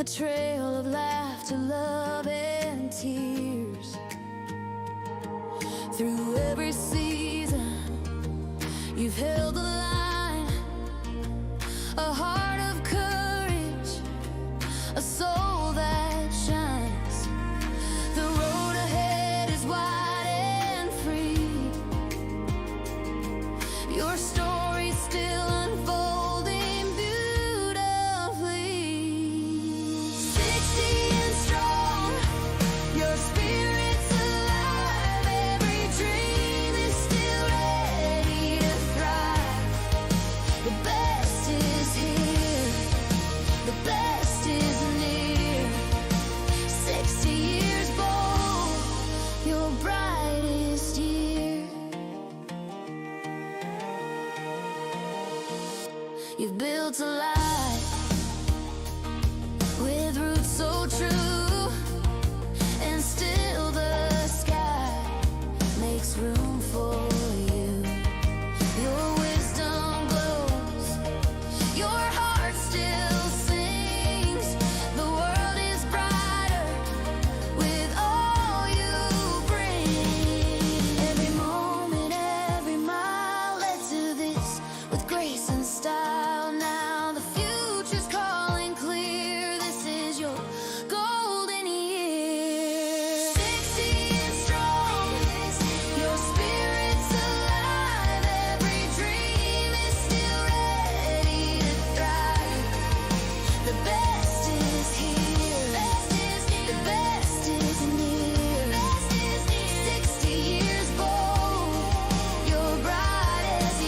trail of laughter, love, and tears. Through every season, you've held the line. A heart of courage, a soul that shines. The road ahead is wide and free. Your story's still unfolding beautifully. 60 and strong, your spirit's alive. Every dream is still ready to thrive. The best is here, the best is near. 60 years bold, your brightest year. You've built a life with roots so true, and still the sky makes room for you. Your wisdom glows, your heart still sings. The world is brighter with all you bring. Every moment, every mile led to this with grace and style. Now the future's calling clear. This is your golden year. 60 and strong, your spirit's alive. Every dream is still ready to thrive. The best is here, the best is near. 60 years bold, your brightest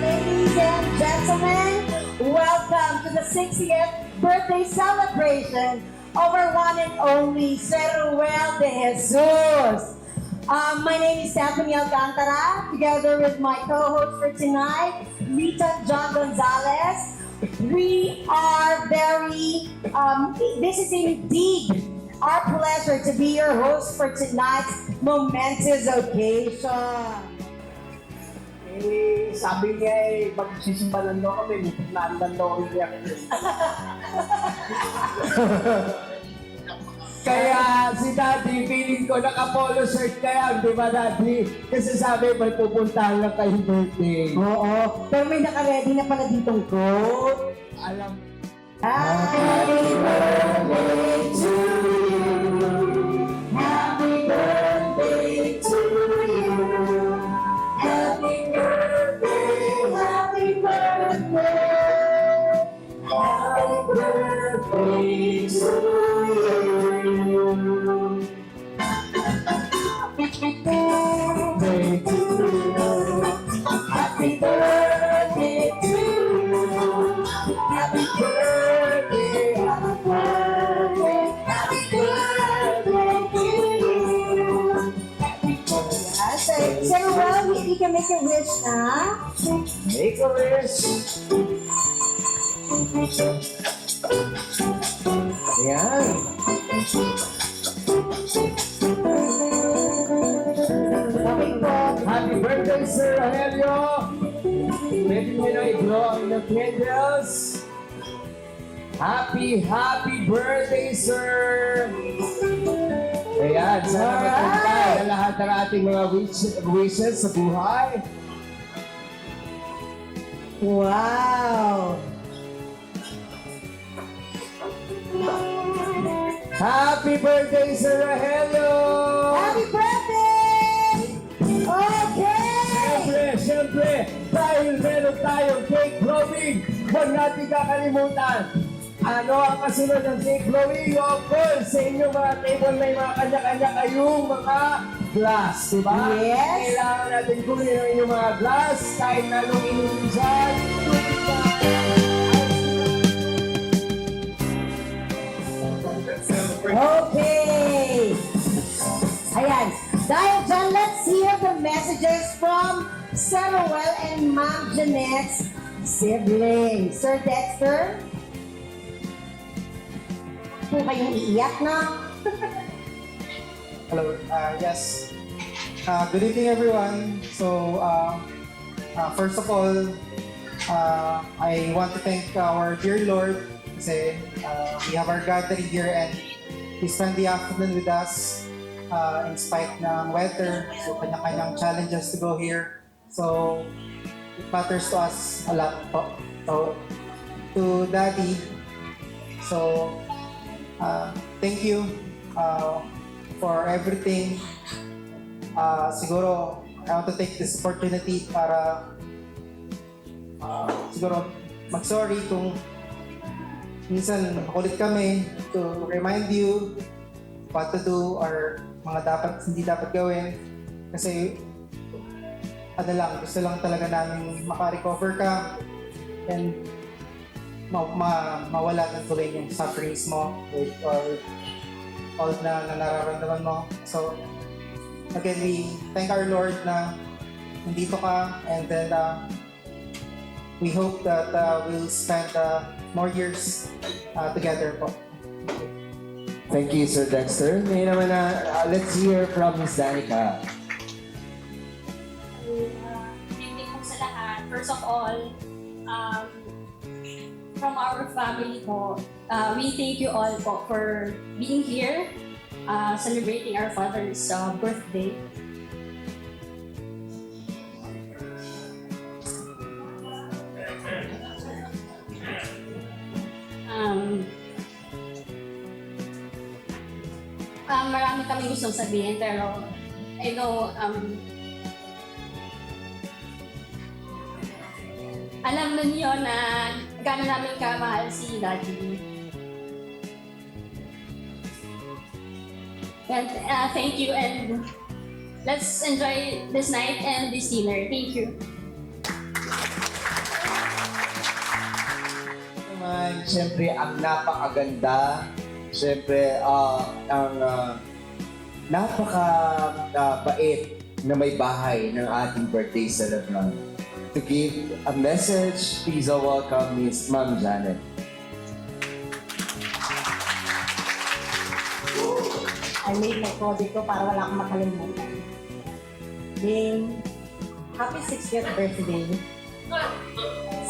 Ladies and gentlemen, welcome to the 60th birthday celebration of our one and only Sir Ruel de Jesus. My name is Stephanie Alcantara, together with my co-host for tonight, Rita John Gonzalez. We are very, this is indeed our pleasure to be your host for tonight's momentous occasion. Eh, sabi niya eh, magsisimba lang daw kami, naan lang daw kami niya. Kaya si Daddy, feeling ko naka-polo shirt kaya, di ba Daddy? Kasi sabi, may pupuntahan lang kayong birthday. Oo, pero may naka-ready na pala ditong coat. Alam, Happy birthday to you. Happy birthday to you. Happy birthday, happy birthday. Happy birthday to you. Happy birthday to you. Happy birthday to you. Happy birthday, happy birthday, happy birthday to you. Sir Ruel, you can make a wish na. make a wish. Ayan. Happy birthday, Sir Rogelio. Pwede mo na i-blow ang candles. Happy birthday, sir! Ayan, sana matagpay ang lahat ng ating mga wishes sa buhay. Wow! Happy birthday, Sir Rogelio! Happy birthday! Okay! Siyempre, dahil meron tayong cake blowing, huwag natin kakalimutan. Ano ang kasunod ng cake blowing? Of course, sa inyong mga table may mga kanya-kanya kayong mga glass, diba? Yes. Kailangan natin kunin ang inyong mga glass, kahit na nung inumin dyan. Okay! Ayan. Dahil dyan, let's hear the messages from Sir Ruel and Ma'am Jeanette's siblings. Sir Dexter? Po kayong iiyak na? Hello. Yes. Good evening, everyone. So, first of all, I want to thank our dear Lord kasi we have our gathering here and He spent the afternoon with us in spite ng weather. So, kanya-kanyang challenges to go here. So, it matters to us a lot po. So, to Daddy, so, thank you for everything. Siguro, I want to take this opportunity para siguro mag-sorry kung minsan makulit kami to remind you what to do or mga hindi dapat gawin. Kasi gusto lang talaga namin maka-recover ka and mawala ng tuloy yung sufferings mo with all na nararamdaman mo. So, again, we thank our Lord na nandito ka and then we hope that we'll spend more years together po. Thank you, Sir Dexter. Ngayon naman let's hear from Miss Danica. Good evening po sa lahat. First of all, from our family po, we thank you all po for being here, celebrating our father's birthday. Marami kami gustong sabihin pero I know alam na niyo na gano'n namin kamahal si Daddy. And thank you and let's enjoy this night and this dinner. Thank you. Naman, siyempre, ang napakaganda. Siyempre, ang napaka-bait na may bahay ng ating birthday celebrant. To give a message, please welcome Miss Ma'am Janet. I made my code ko para wala akong makalimutan. Ding, happy 60th birthday.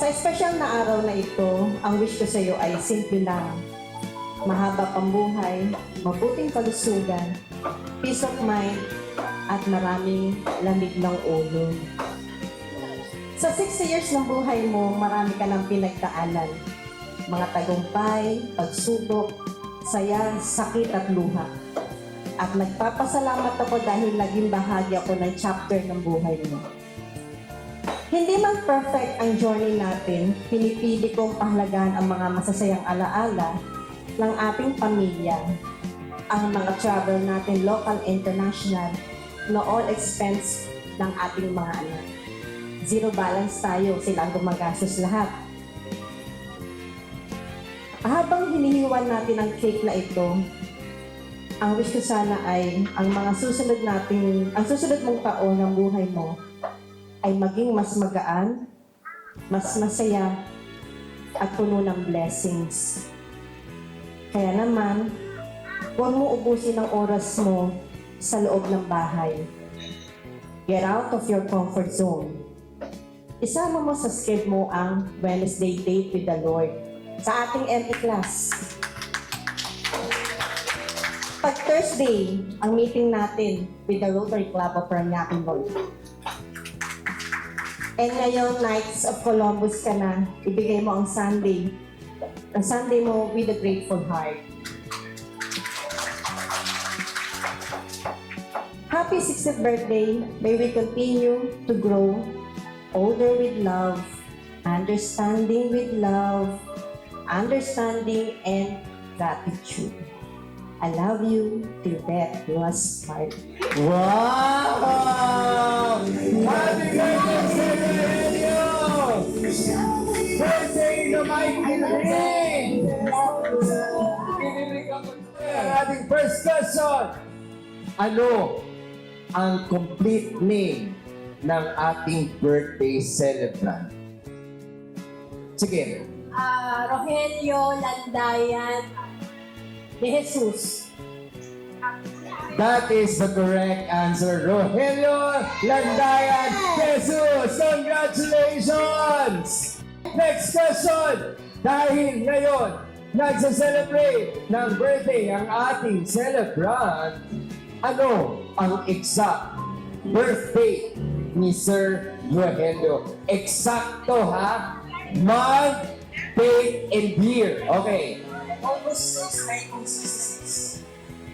Sa special na araw na ito, ang wish ko sa iyo ay simple lang. Mahaba pang buhay, mabuting kalusugan, peace of mind, at maraming lamig ng ulo. Sa 60 years ng buhay mo, marami ka ng pinagdaanan. Mga tagumpay, pagsubok, saya, sakit at luha. At nagpapasalamat ako dahil naging bahagi ako ng chapter ng buhay mo. Hindi man perfect ang journey natin, pinipili kong pahalagahan ang mga masasayang alaala ng ating pamilya, ang mga travel natin local and international na all expense ng ating mga anak. Zero balance tayo, sila ang gumagastos lahat. Habang hinihiwan natin ang cake na ito, ang wish ko sana ay ang susunod mong taon ng buhay mo ay maging mas magaan, mas masaya, at puno ng blessings. Kaya naman, huwag mo ubusin ang oras mo sa loob ng bahay. Get out of your comfort zone. Isama mo sa schedule mo ang Wednesday date with the Lord sa ating empty class. Pag Thursday, ang meeting natin with the Rotary Club of Parañaque North. And ngayon, Knights of Columbus ka na, ibigay mo ang Sunday mo with a grateful heart. Happy 60th birthday. May we continue to grow older with love, understanding with love, understanding and gratitude. I love you till death do us part. Wow! Happy birthday, Sergio! Birthday na may kinarin! Ang ating first question. Ano ang complete name ng ating birthday celebrant? Sige. Rogelio Landayan de Jesus. That is the correct answer. Rogelio Landayan Jesus. Congratulations! Next question. Dahil ngayon, nagsa-celebrate ng birthday ang ating celebrant, ano ang exact birthday ni Sir Rogelio? Eksakto ha? Month, date, and year. Okay. August 6, 1966.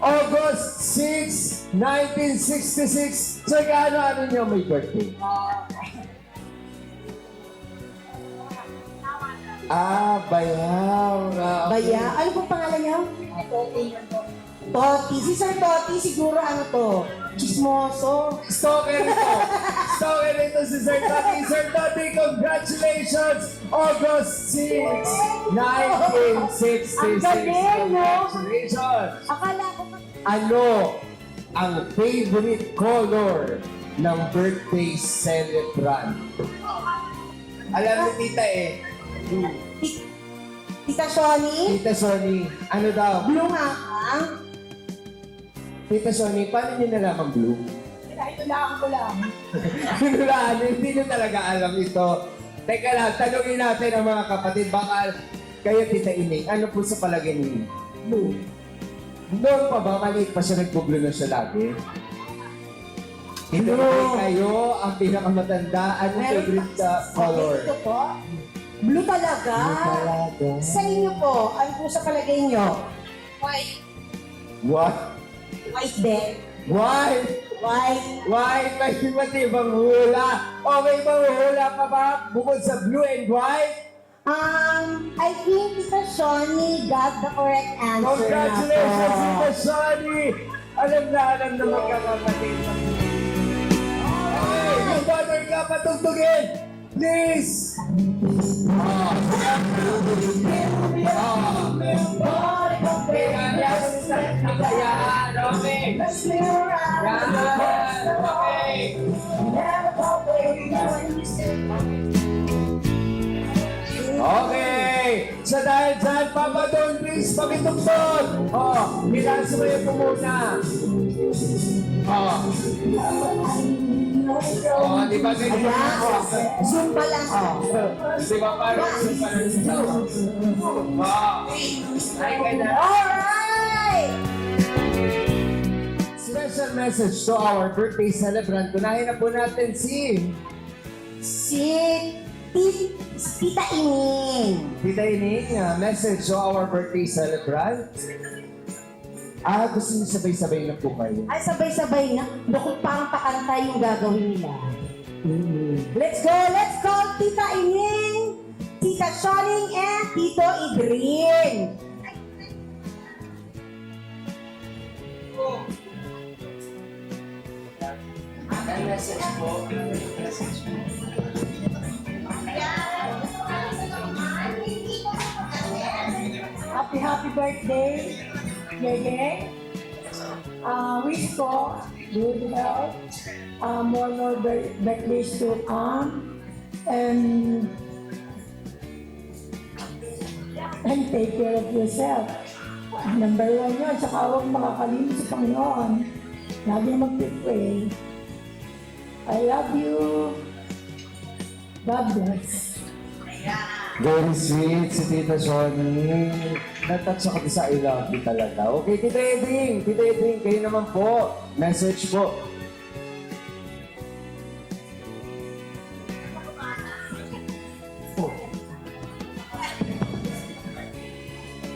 August 6, 1966. So, ano niyo may birthday? Bayaw. Baya, ano pong pangalan niya? Toti. Si Sir Toti, siguro ano to? Chismoso. Stalker ito. Stalker ito si Sir Tati. Sir Tati, congratulations! August 6, 1966. Ang galing, no? Congratulations! Akala ko Ano ang favorite color ng birthday celebrant? Alam ni Tita eh. Tita Shoni, Tita Sony, ano daw? blue nga ka. Tita Sony, paano niyo nalaman blue? Kailangan ko lang. Kinulaan, hindi nyo talaga alam ito. Teka lang, tanungin natin ang mga kapatid. Baka kayo, Tita Ining, ano po sa palagay ninyo? Blue. Noon pa ba, maliit pa siya, nagpo-blue na siya lagi? Ito kayo, ang pinakamatanda. Anong favorite color? Ito po. Blue talaga. Talaga. Sa inyo po, ano po sa palagay nyo? White. What? White din. Why? White. Why? May iba't ibang hula. O may ibang hula pa ba? Bukod sa blue and white? I think Tita Shoni got the correct answer. Congratulations, na po. Tita Shani! Alam na magkakapatid. Okay, yung banner ka patugtugin! Please! Yan, okay. Okay! So dahil dyan, Papa Don, please, pakitugtog! Ilanso mo yung muna. Di ba ganyan? Zumba lang. Di ba parang Zumba lang? Ay, ganyan. Alright! Special message to our birthday celebrant. Unahin na po natin si Tita Ining. Tita Ining. Message to our birthday celebrant. Gusto niyo sabay-sabay na po kayo. Ay, sabay-sabay na. Bukod parang pakanta yung gagawin nila. Let's go, Tita Ining, Tita Shoning, and Tito Idrin. Ang message po. Happy birthday, Yeye. Wish ko good health, more birthdays to come, and take care of yourself. Number one yun, saka huwag makakalimut sa Panginoon. Lagi mag-pray. I love you. God bless. Very sweet si Tita Shoni. Natouch ako sa I love you talaga. Okay, Tita Edring, kayo naman po. Message po.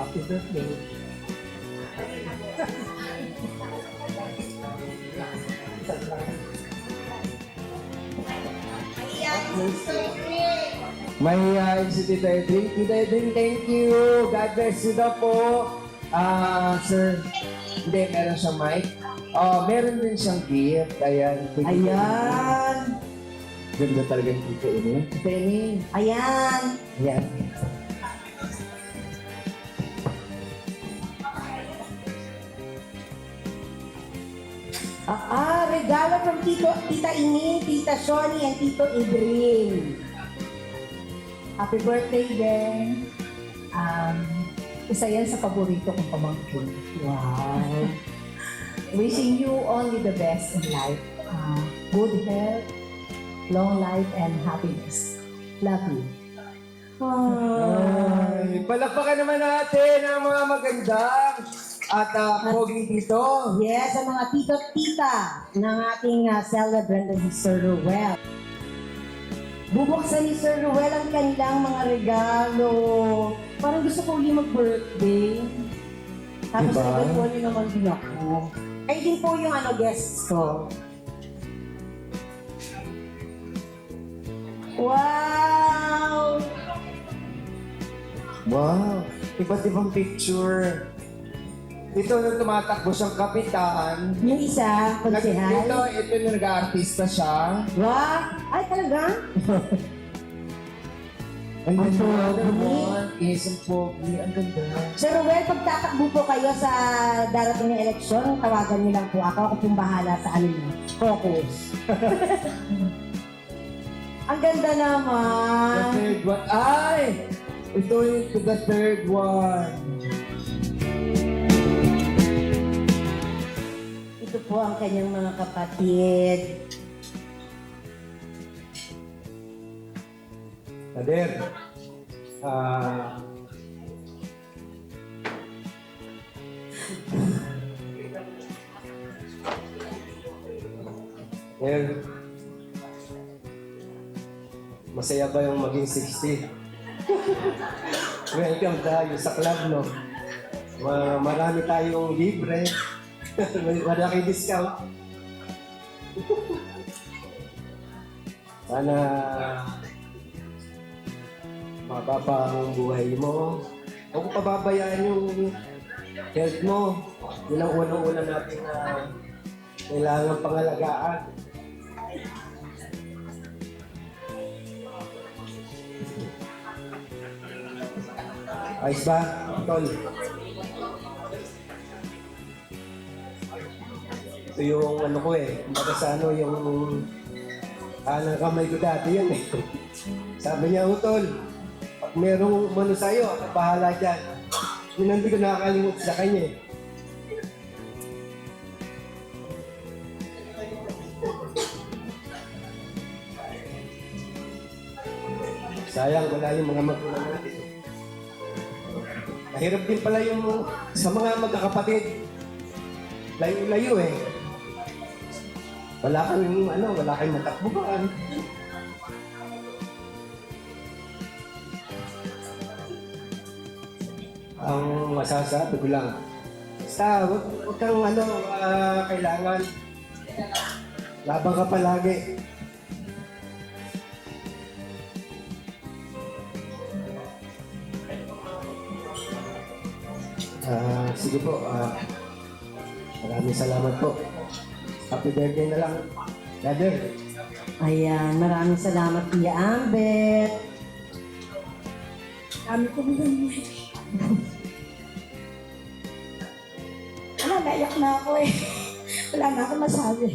Happy birthday. Mahihayin si Tita Edring. Tita Edring, thank you. God bless you daw po. Sir, hindi, meron siyang mic. Meron din siyang gift. Ayan. Ayan. Ganda talaga yung Tita Edring. Tita Edring. Ayan. Ayan. regalo from Tita Ini, Tita Shoni, and Tito Idrin. Happy birthday, gang. Isa yan sa paborito kong pamangkin. Wow. Wishing you only the best in life. Good health, long life, and happiness. Love you. Ay, palakpakan naman natin ang mga magandang at poging dito. Yes, ang mga tito-tita ng ating celebrant na si Sir Ruel. Bubuksan ni Sir Ruel ang kanilang mga regalo. Parang gusto ko ulit mag-birthday. Tapos Diba? nag-birthday niyo naman din ako. Ay, din po yung guests ko. Wow! Wow, iba't ibang picture. Ito nung tumatakbo siyang kapitan. Yung isa, konsehal. Ito yung nag-aartista siya. Wow! Ay, talaga? Ang Ang ganda pogi. naman. Isang pogi. Ang ganda. Sir Ruel, pag tatakbo po kayo sa darating na eleksyon, tawagan niyo lang po ako. Ako pong bahala sa focus. Ang ganda The naman. third one. Ay! Ito yung to the third one. Ito po ang kanyang mga kapatid. Kader. Masaya ba yung maging 60? Welcome tayo sa club, no? Marami tayong libre. Malaki discount. Sana mababa ang buhay mo. Huwag mo pababayaan yung health mo. Yun ang unang-una natin na kailangan pangalagaan. Ayos ba, Tol? Ito yung ano ko kumbaga sa yung kanang kamay ko dati yan Sabi niya, Tol, pag merong umano sa'yo, ako bahala dyan. Yun ang hindi ko nakakalimut sa kanya Sayang, wala yung mga magulang natin. Mahirap din pala yung sa mga magkakapatid. Layo-layo Wala kang matakbuhan. Ang masasabi ko lang, basta huwag kang kailangan. Labang ka palagi. Sige po. Maraming salamat po. Happy birthday na lang. Brother. Ayan, maraming salamat, Tia Ambet. Kami ko bilang Wala, naiyak na ako Wala na ako masabi.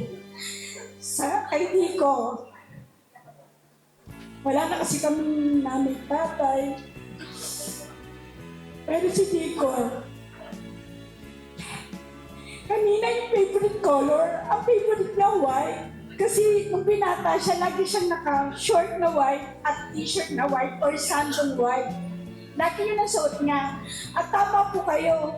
Sa ID ko, wala na kasi kami namin tatay. Pero si Dico, kanina yung favorite color, ang favorite na white. Kasi nung binata siya, lagi siyang naka-short na white at t-shirt na white or sandal white. Lagi yun ang suot niya. At tama po kayo,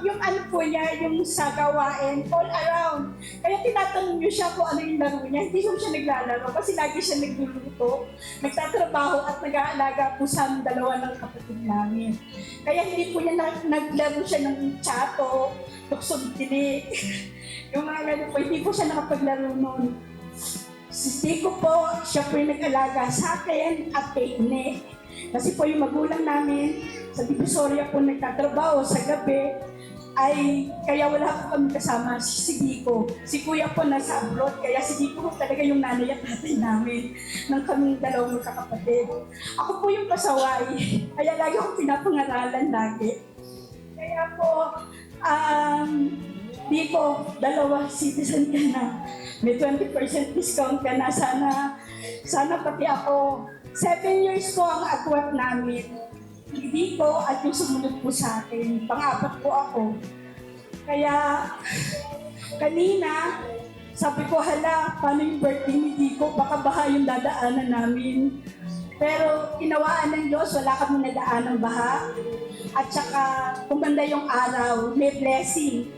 yung ano po niya, yung sa gawain, all around. Kaya tinatanong niyo siya kung ano yung laro niya. Hindi ko siya naglalaro kasi lagi siya nagluluto, nagtatrabaho at nag-aalaga po sa dalawa ng kapatid namin. Kaya hindi po niya naglaro siya ng tsato, tuksog tinik. Yung mga ganun po, hindi po siya nakapaglaro noon. Si Tico po, siya po yung nag-alaga sa akin at kay Ine. Kasi po yung magulang namin sa Divisoria po nagtatrabaho sa gabi, ay kaya wala po kami kasama si Dico. Si Kuya po nasa abroad, kaya si Dico po talaga yung nanay at tatay namin ng kaming dalawang magkakapatid. Ako po yung pasaway, kaya lagi akong pinapangaralan lagi. Kaya po, Dito, dalawa, citizen ka na. May 20% discount ka na. Sana pati ako. 7 years po ang agwat namin. Dito at yung sumunod po sa akin. Pang-apat po ako. Kaya, kanina, sabi ko, hala, paano yung birthday ni Dico? Baka baha yung dadaanan namin. Pero inawaan ng Diyos, wala kami nadaan ng baha. At saka, kumanda yung araw, may blessing.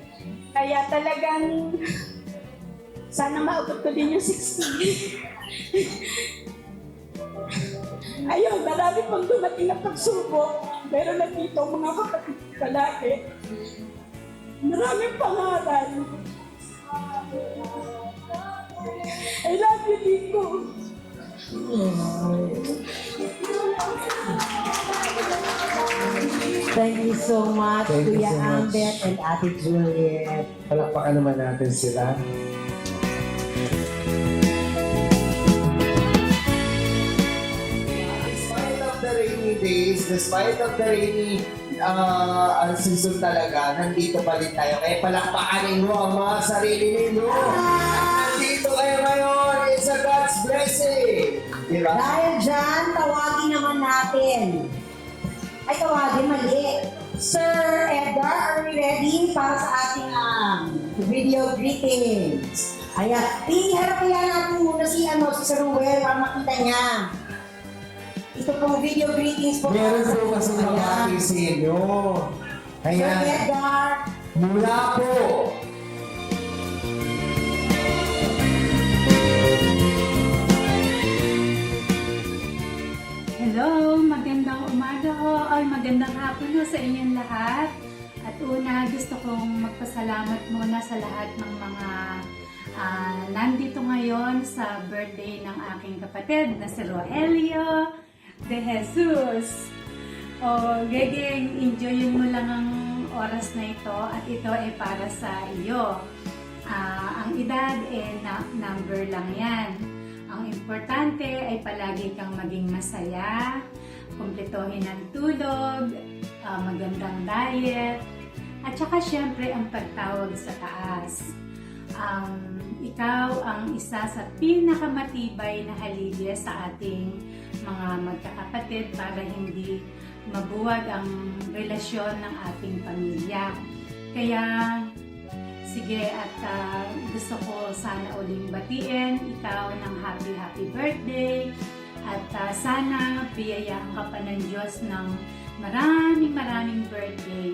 Kaya talagang, sana maabot ko din yung 60. Ayun, marami pang dumating na pagsubok. Pero nandito ang mga kapatid ko palagi. Maraming pangaral. I love you, Dico. Thank you so much, Thank you Kuya so much. Ambet and Ate Juliet. Palakpakan naman natin sila. Despite of the rainy days, despite of the rainy season talaga, nandito pa rin tayo. Kaya palakpakanin mo ang mga sarili ninyo. At nandito kayo ngayon, it's a God's blessing. Diba? Dahil dyan, tawagin naman natin. Ay, tawagin, mali. Sir Edgar, are we ready para sa ating video greetings? Ayan, harap kaya natin muna si Sir Ruel para makita niya. Ito pong video greetings po. Meron po kasi Ayan. nabati sa inyo. Sir Ayan, Edgar, mula po. Hello, magandang umaga ho, ay magandang hapon ho sa inyong lahat. At una, gusto kong magpasalamat muna sa lahat ng mga nandito ngayon sa birthday ng aking kapatid na si Rogelio de Jesus. O, Gegeng, enjoyin mo lang ang oras na ito at ito ay para sa iyo. Ang edad number lang yan. Ang importante ay palagi kang maging masaya, kumpletohin ang tulog, magandang diet, at saka syempre ang pagtawag sa taas. Ikaw ang isa sa pinakamatibay na haligi sa ating mga magkakapatid para hindi mabuwag ang relasyon ng ating pamilya. Kaya sige, at gusto ko sana uling batiin ikaw ng happy birthday at sana biyayahan ka pa ng Diyos ng maraming birthday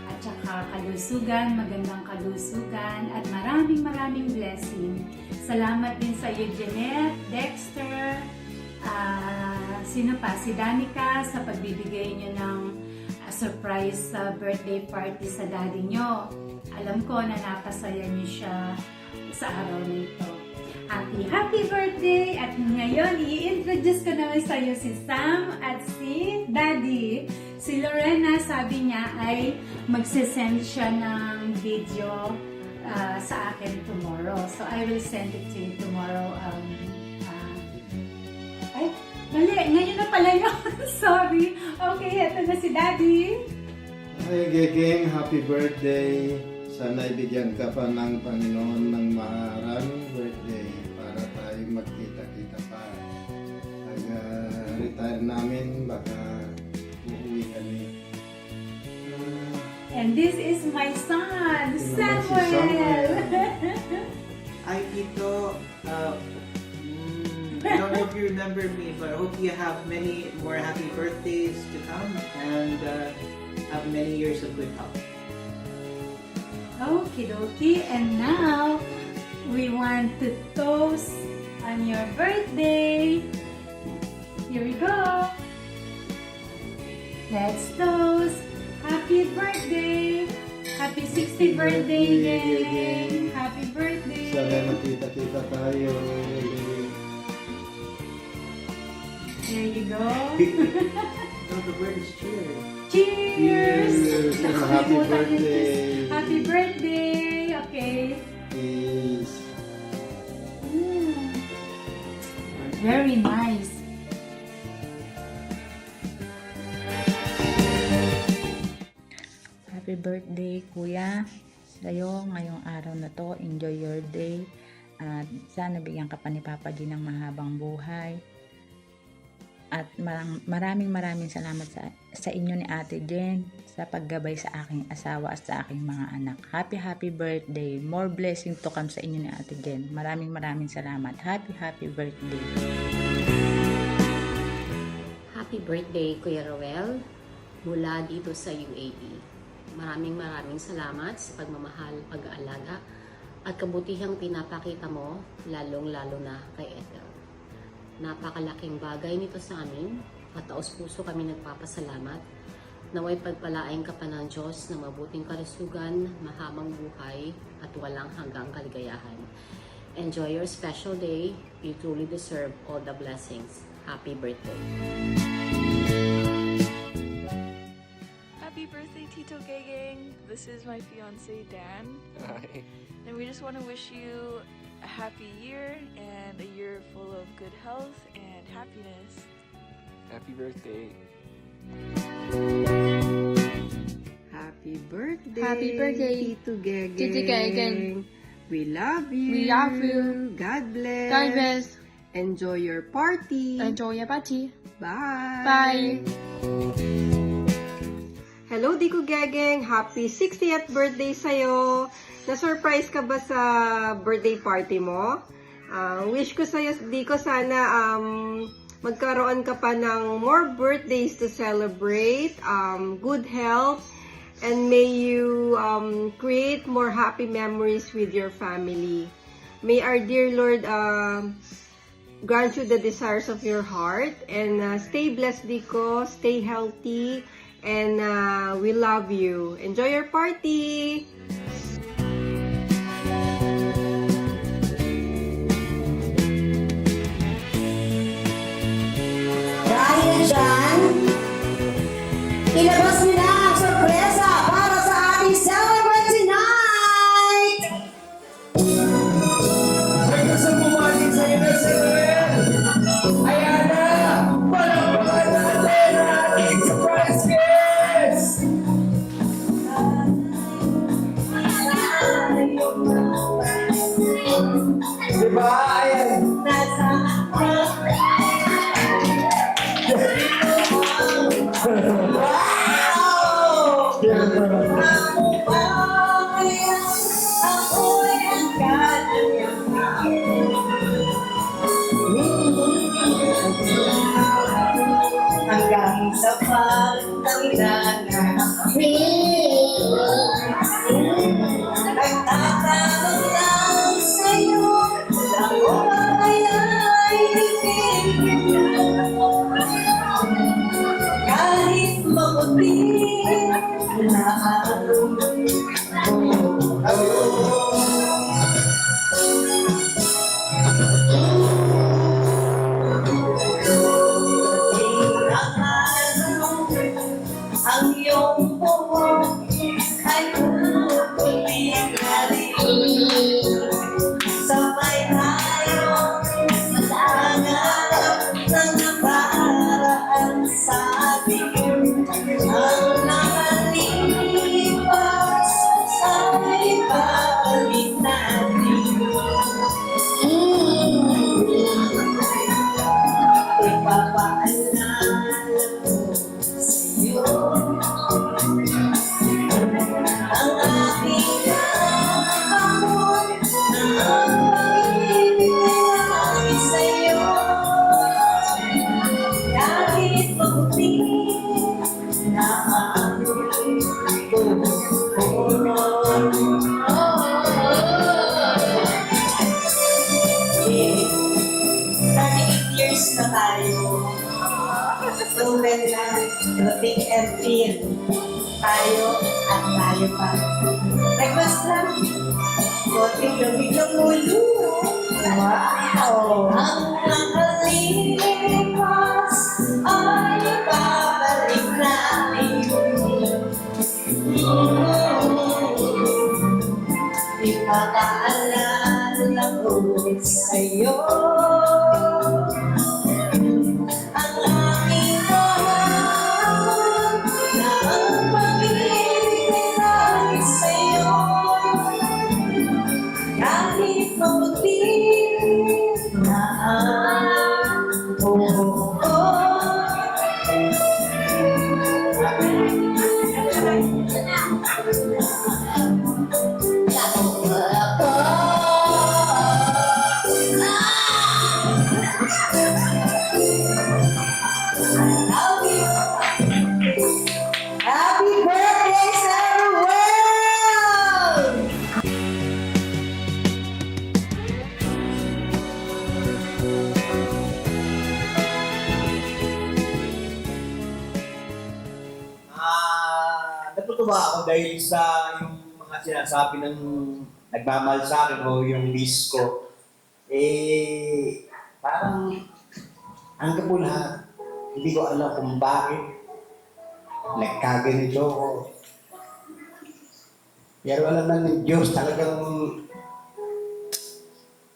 at saka kalusugan, magandang kalusugan at maraming blessing. Salamat din sa iyo, Jeanette, Dexter, sino pa? Si Danica sa pagbibigay niyo ng surprise birthday party sa daddy niyo. Alam ko na napasaya niyo siya sa araw na ito. Happy birthday! At ngayon, i-introduce ko naman sa iyo si Sam at si Daddy. Si Lorena, sabi niya ay magsisend siya ng video sa akin tomorrow. So, I will send it to you tomorrow. Mali, ngayon na pala yun. Sorry. Okay, ito na si Daddy. Hi, Gegeng. Happy birthday. Sana ibigyan ka pa ng Panginoon ng maraming birthday para tayo magkita-kita pa. Pag-retire namin, baka uuwi kami. And this is my son, Ito naman si Samuel. Samuel. Hi, Tito. I don't know if you remember me, but I hope you have many more happy birthdays to come and have many years of good health. Okie dokie. And now, we want to toast on your birthday. Here we go. Let's toast. Happy birthday. Happy 60th birthday, gang. Happy birthday. Sana makita-kita tayo. There you go. No, the word is cheer. Cheers! Cheers! And happy Nakalimutan yung birthday. kiss. Happy birthday! Okay. Peace. Very nice. Happy birthday, Kuya. sa'yo ngayong araw na to. Enjoy your day. At sana bigyan ka pa ni Papa G ng mahabang buhay. At maraming salamat sa inyo ni Ate Jen sa paggabay sa aking asawa at sa aking mga anak. Happy birthday. More blessings to come sa inyo ni Ate Jen. Maraming salamat. Happy birthday. Happy birthday, Kuya Roel, mula dito sa UAE. Maraming salamat sa pagmamahal, pag-aalaga, at kabutihang pinapakita mo, lalong-lalo na kay Ethel. Napakalaking bagay nito sa amin at taos-puso kami nagpapasalamat. Naway pagpalain ka pa ng Diyos ng mabuting kalusugan, mahabang buhay at walang hanggang kaligayahan. Enjoy your special day. You truly deserve all the blessings. Happy birthday. Happy birthday, Tito Gegeng. This is my fiance, Dan. Hi. And we just want to wish you a happy year and a year full of good health and happiness. Happy birthday. Happy birthday. Happy birthday, Tito Gegeng. Tito Gegeng. We love you. We love you. God bless. God bless. Enjoy your party. Enjoy your party. Bye. Bye. Hello, Dico Gegeng. Happy 60th birthday sa'yo. Na-surprise ka ba sa birthday party mo? Wish ko sa'yo, Dico, sana magkaroon ka pa ng more birthdays to celebrate, good health, and may you create more happy memories with your family. May our dear Lord grant you the desires of your heart, and stay blessed, Dico, stay healthy, and we love you. Enjoy your party! Dahil dyan, ilabas nyo na ang sorpresa para sa ating celebrate tonight! May gusto bumalik sa inyo sa Noel. Ayan na! Palakpakan natin ang ating surprise guest! Diba? Ayan. Hanggang sa pagtanda na nagtatanong lang sa'yo, ako ba kaya'y ibigin? Kahit maputi na ang iyong buhok ay pupulit na rin. Sabay tayo nangarap ng nakaraan sa atin. Ang nakalipas ay babalik natin. Ipapaalala ko sa'yo ang aking kahapon na ang pag-ibig ay lagi sa'yo. Kahit mabuti na ang pupunon. 38 years na tayo. Proven na, thick and thin. Tayo at tayo pa. Request lang. Konting lumig-lumig ulo. Wow! Ang nakalipas ay babalik natin. Ipapaalala ko sa'yo ang aking kahapon na ang pag-ibig ay lagi sa'yo. sagutin na oo. Happy birthday, Sir Will! Natutuwa ako dahil sa yung mga sinasabi ng nagmamahal sa akin o yung miss ko. Parang hanggang po lahat, hindi ko alam kung bakit nagkaganito ako. Pero alam na ng Diyos, talagang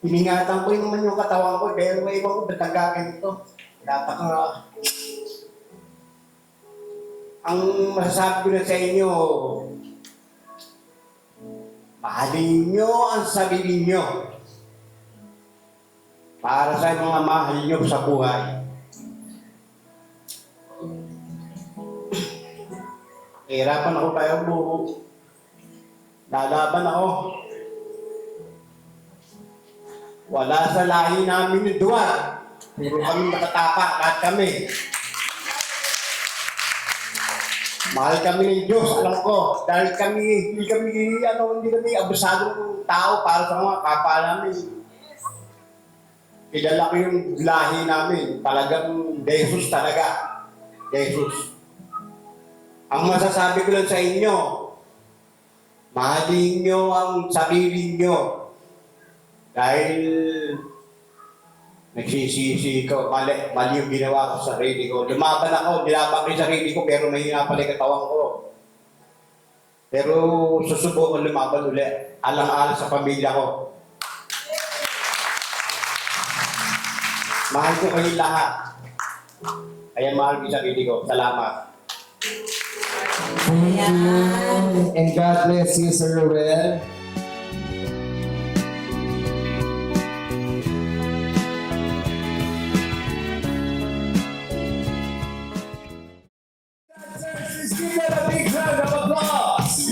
iningatan ko yung naman yung katawan ko, pero may iba ko ba't nagkaganito. Ang masasabi ko na sa inyo, mahalin nyo ang sarili nyo para sa mga mahal nyo sa buhay. Hirapan ako tayo buho. Lalaban ako. Wala sa lahi namin yung duwag. Pero kami matatapak, lahat kami. Mahal kami ng Diyos, alam ko. Dahil hindi kami abusadong tao para sa mga kapwa namin. Kilala ko yung lahi namin. Talagang Jesus talaga. Jesus. Ang masasabi ko lang sa inyo, mahalin nyo ang sarili nyo. Dahil nagsisisi ko, mali yung ginawa ko sa sarili ko. Lumaban ako, nilaban ko yung sarili ko, pero mahina pala yung katawan ko. Pero susubukan lumaban ulit, alang-alang sa pamilya ko. Mahal ko kayo lahat. Kaya mahal ko yung sarili ko. Salamat. Thank you. And God bless you, Sir Ruel. Let's give them a big round of applause.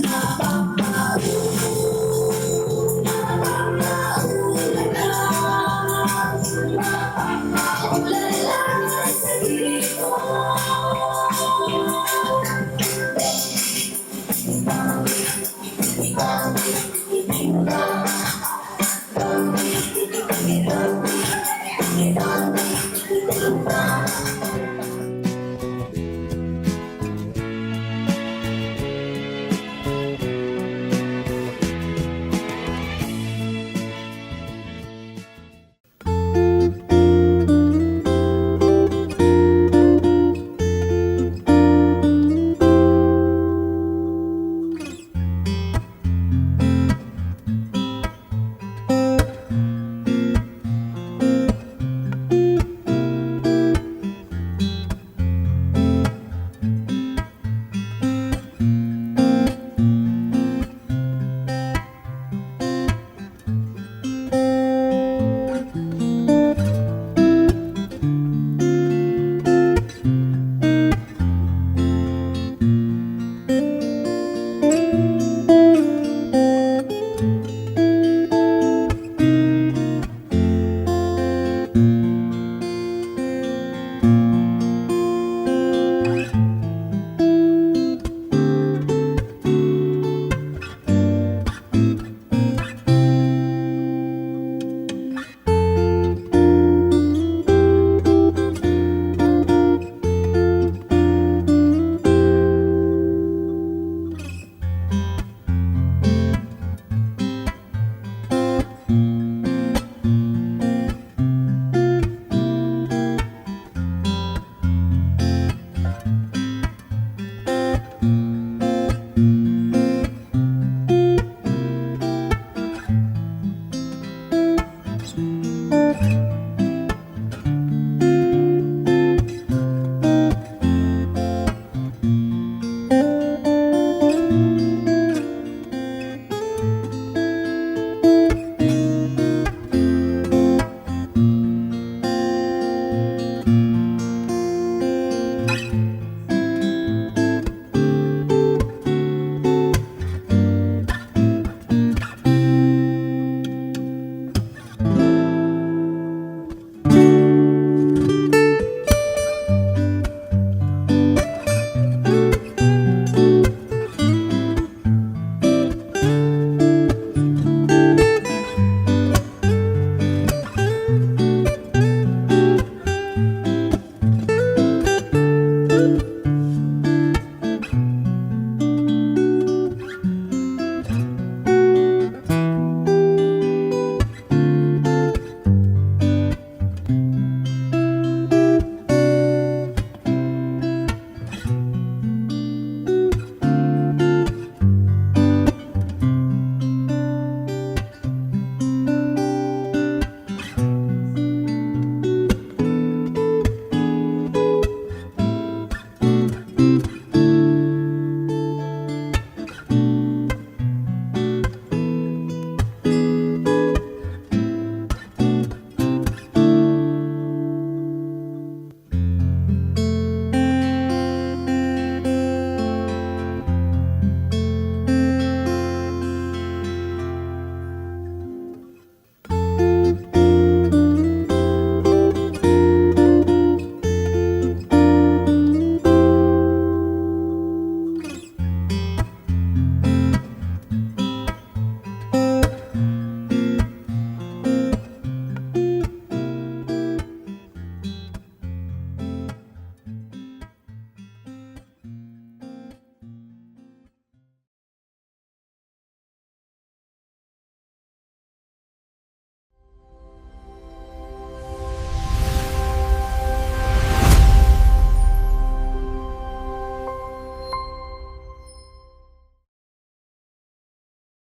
Thank you.